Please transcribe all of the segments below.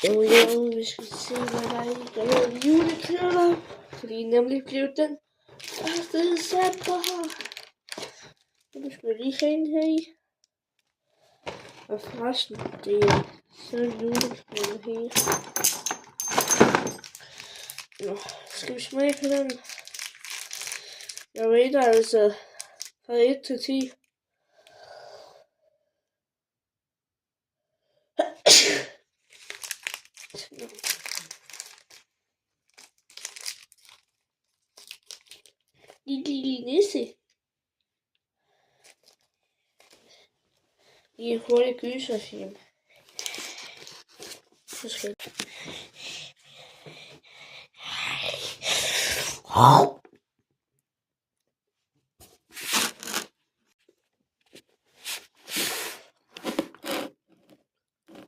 Jo, vi skal se, hvad der er i den julekalender. Fordi nemlig blev den 1. december her. Nu skal vi lige se den her i. Og forresten, det er sådan en julekalender her. Nå, skal vi smage på den? Jeg rater altså fra 1 til 10. Lille nisse. I en hurtig gyserfilm. Så skal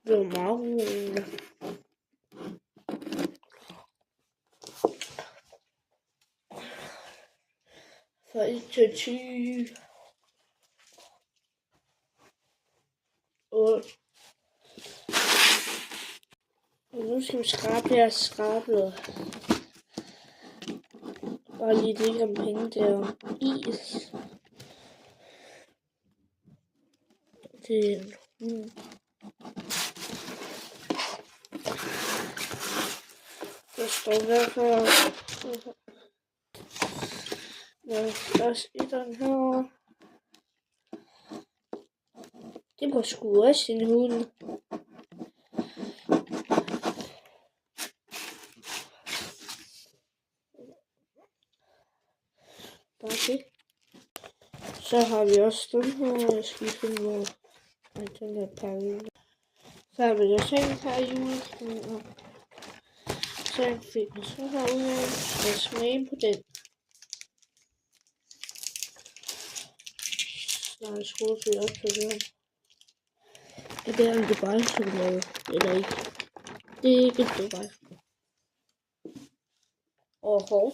det var meget roligt. Fra 1 til 10. 8. Og nu skal vi skrabe jeres skrablet. Bare lige lidt om penge der. Is. Det er en hund. Der står derfor. Der er også et den her. Det var sgu også en hund. Bare det. Så har vi også den her. Jeg skal finde hvor den der pakke. Så har vi også en her julekalender. Så fik vi så herude. Og smage på den. Nej, skruer vi op på den. Er det en Dubai-chokolade? Eller ikke? Det er ikke en Dubai. Og hov.